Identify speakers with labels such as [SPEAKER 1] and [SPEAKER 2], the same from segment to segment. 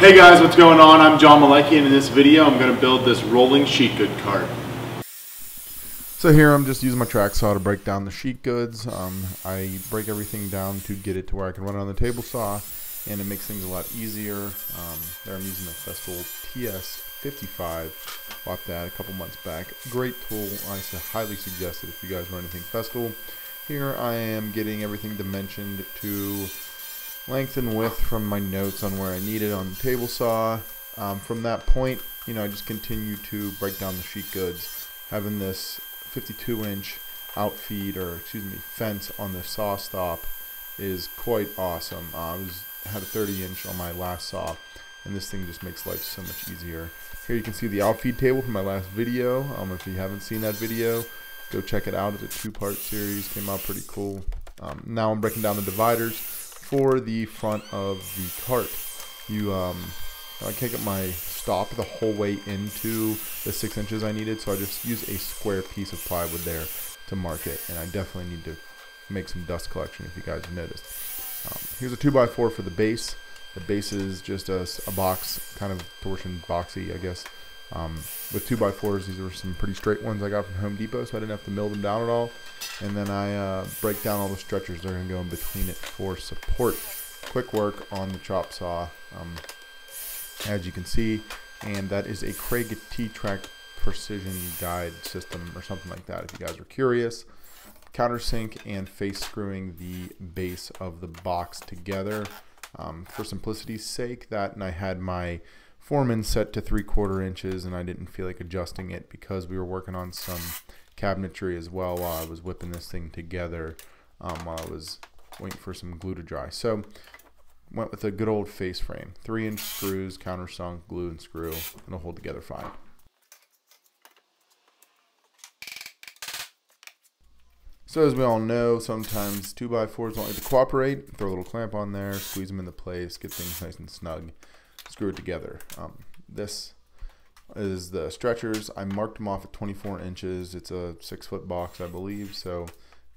[SPEAKER 1] Hey guys, what's going on? I'm John Malecki, and in this video I'm going to build this rolling sheet good cart.
[SPEAKER 2] So here I'm just using my track saw to break down the sheet goods. I break everything down to get it to where I can run it on the table saw, and it makes things a lot easier. There I'm using the Festool TS55. Bought that a couple months back. Great tool. I highly suggest it if you guys run anything Festool. Here I am getting everything dimensioned to length and width from my notes on where I need it on the table saw. From that point, I just continue to break down the sheet goods. Having this 52-inch outfeed, fence on the saw stop is quite awesome. I had a 30-inch on my last saw, and this thing just makes life so much easier. Here you can see the outfeed table from my last video. If you haven't seen that video, go check it out. It's a two-part series. Came out pretty cool. Now I'm breaking down the dividers for the front of the cart. I can't get my stop the whole way into the 6 inches I needed, so I just use a square piece of plywood there to mark it, and I definitely need to make some dust collection if you guys have noticed. Here's a 2x4 for the base. The base is just a box, kind of torsion boxy, I guess. With 2x4s, these are some pretty straight ones I got from Home Depot, so I didn't have to mill them down at all. And then I break down all the stretchers that are going to go in between it for support. Quick work on the chop saw, as you can see, and that is a Craig T-Track precision guide system or something like that if you guys are curious. Countersink and face screwing the base of the box together. For simplicity's sake, and I had my Foreman set to 3/4 inches, and I didn't feel like adjusting it because we were working on some cabinetry as well while I was whipping this thing together, while I was waiting for some glue to dry. So went with a good old face frame, 3-inch screws, countersunk, glue and screw, and it'll hold together fine. So as we all know, sometimes 2x4s don't like to cooperate. Throw a little clamp on there, squeeze them into place, get things nice and snug, screw it together. This is the stretchers. I marked them off at 24 inches. It's a 6-foot box, I believe, so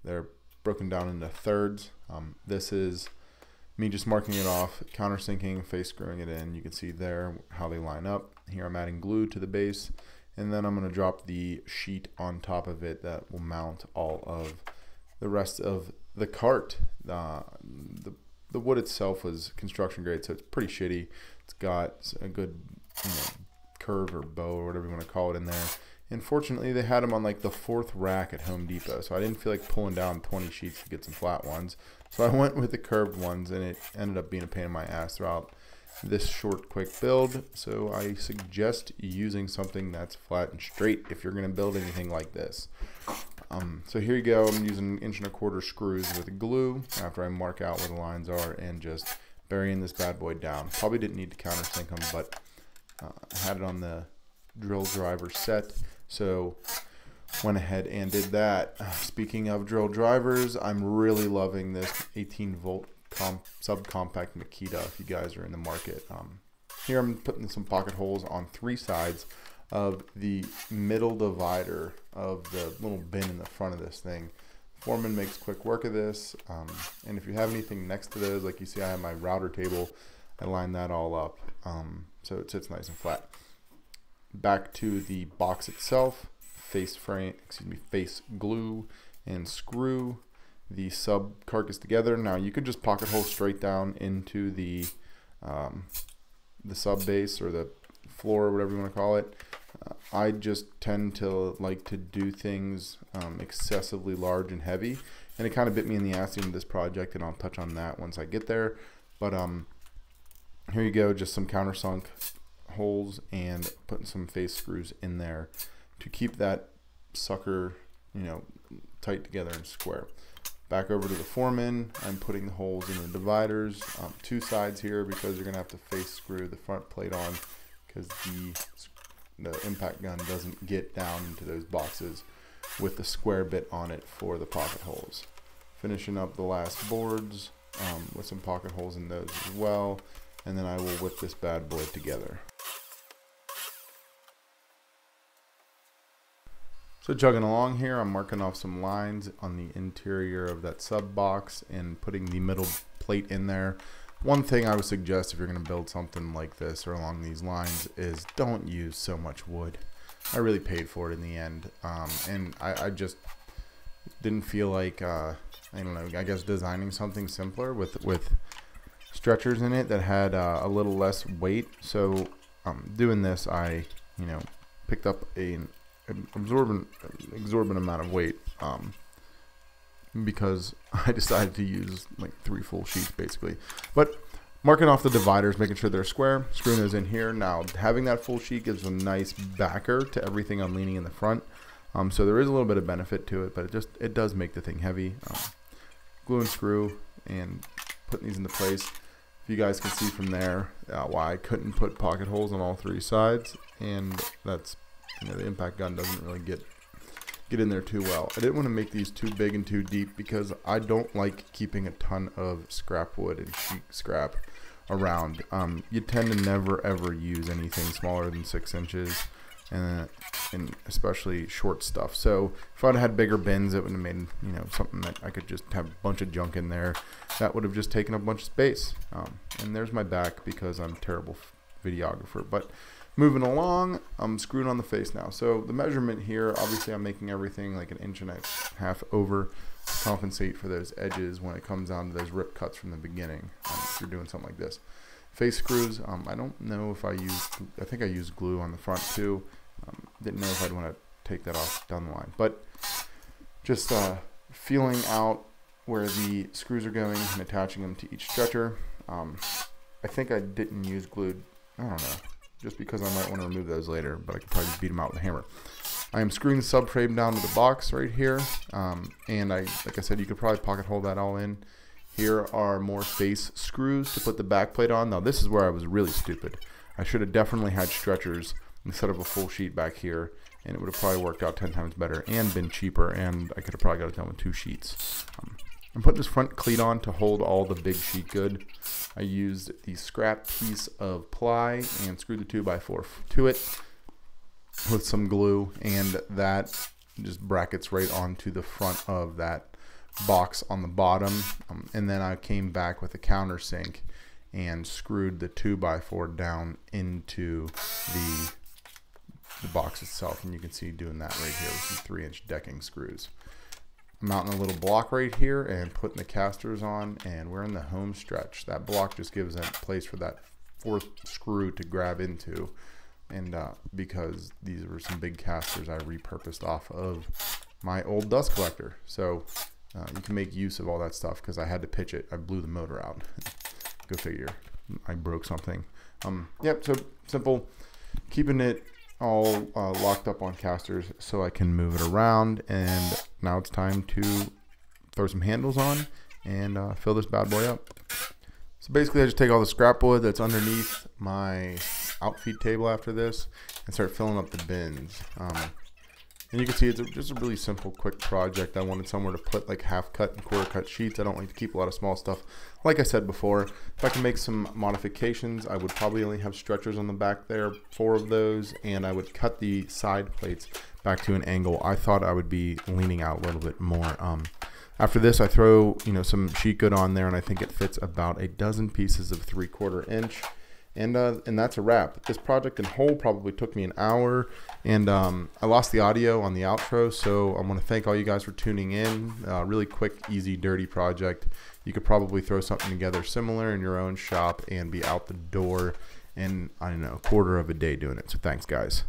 [SPEAKER 2] they're broken down into thirds. This is me just marking it off, countersinking, face screwing it in. You can see there how they line up. Here I'm adding glue to the base, and then I'm going to drop the sheet on top of it that will mount all of the rest of the cart. The wood itself was construction grade, so it's pretty shitty. It's got a good curve or bow or whatever you want to call it in there. And fortunately, they had them on like the 4th rack at Home Depot, so I didn't feel like pulling down 20 sheets to get some flat ones. So I went with the curved ones, and it ended up being a pain in my ass throughout this short, quick build. So I suggest using something that's flat and straight if you're going to build anything like this. So here you go. I'm using 1¼ inch screws with glue after I mark out where the lines are, and just burying this bad boy down. Probably didn't need to countersink them, but I had it on the drill driver set, so went ahead and did that. Speaking of drill drivers, I'm really loving this 18-volt subcompact Makita if you guys are in the market. Here I'm putting some pocket holes on 3 sides of the middle divider of the little bin in the front of this thing. Foreman makes quick work of this, and if you have anything next to those, like you see I have my router table, I line that all up so it sits nice and flat. Back to the box itself, face glue and screw the sub carcass together. Now you could just pocket hole straight down into the sub base or the floor or whatever you want to call it. I just tend to like to do things excessively large and heavy, and it kind of bit me in the ass in this project, and I'll touch on that once I get there. But here you go, just some countersunk holes and putting some face screws in there to keep that sucker tight together and square. Back over to the Foreman, I'm putting the holes in the dividers, 2 sides here, because you're gonna have to face screw the front plate on, because the impact gun doesn't get down into those boxes with the square bit on it for the pocket holes. Finishing up the last boards with some pocket holes in those as well, and then I will whip this bad boy together. So chugging along here, I'm marking off some lines on the interior of that sub box and putting the middle plate in there. One thing I would suggest if you're going to build something like this or along these lines is don't use so much wood. I really paid for it in the end, and I just didn't feel like, I don't know, I guess designing something simpler with stretchers in it that had a little less weight. So doing this, I picked up an exorbitant amount of weight because I decided to use like 3 full sheets basically. But marking off the dividers, making sure they're square, screwing those in here. Now having that full sheet gives a nice backer to everything I'm leaning in the front. So there is a little bit of benefit to it, but it does make the thing heavy. Glue and screw and putting these into place. If you guys can see from there why I couldn't put pocket holes on all 3 sides, and that's the impact gun doesn't really get in there too well. I didn't want to make these too big and too deep because I don't like keeping a ton of scrap wood and sheet scrap around. You tend to never ever use anything smaller than 6 inches, and especially short stuff. So if I'd had bigger bins, it would have made something that I could just have a bunch of junk in there. That would have just taken up a bunch of space. And there's my back because I'm a terrible videographer. But moving along, I'm screwing on the face now. So the measurement here, obviously I'm making everything like 1.5 inches over to compensate for those edges when it comes down to those rip cuts from the beginning. If you're doing something like this. Face screws, I don't know if I think I used glue on the front too. Didn't know if I'd want to take that off down the line. But just feeling out where the screws are going and attaching them to each stretcher. I think I didn't use glue, I don't know, just because I might want to remove those later, but I could probably just beat them out with a hammer. I am screwing the subframe down to the box right here, and like I said, you could probably pocket hole that all in. Here are more face screws to put the back plate on. Now this is where I was really stupid. I should have definitely had stretchers instead of a full sheet back here, and it would have probably worked out 10 times better and been cheaper, and I could have probably got it done with 2 sheets. I'm putting this front cleat on to hold all the big sheet good. I used the scrap piece of ply and screwed the 2x4 to it with some glue, and that just brackets right onto the front of that box on the bottom. And then I came back with a countersink and screwed the 2x4 down into the box itself, and you can see doing that right here with some 3-inch decking screws. I'm mounting a little block right here and putting the casters on, and we're in the home stretch. That block just gives that place for that 4th screw to grab into, and because these were some big casters I repurposed off of my old dust collector, so you can make use of all that stuff because I had to pitch it. I blew the motor out. Go figure. I broke something. Yep, so simple. Keeping it all locked up on casters so I can move it around, and now it's time to throw some handles on and fill this bad boy up. So basically I just take all the scrap wood that's underneath my outfeed table after this and start filling up the bins. And you can see it's just a really simple, quick project. I wanted somewhere to put like half cut and quarter cut sheets. I don't like to keep a lot of small stuff. Like I said before, if I can make some modifications, I would probably only have stretchers on the back there, 4 of those, and I would cut the side plates back to an angle. I thought I would be leaning out a little bit more. After this, I throw some sheet good on there, and I think it fits about a dozen pieces of 3/4 inch. And that's a wrap. This project in whole probably took me an hour, and I lost the audio on the outro, so I want to thank all you guys for tuning in. Really quick, easy, dirty project. You could probably throw something together similar in your own shop and be out the door in, I don't know, a quarter of a day doing it. So thanks, guys.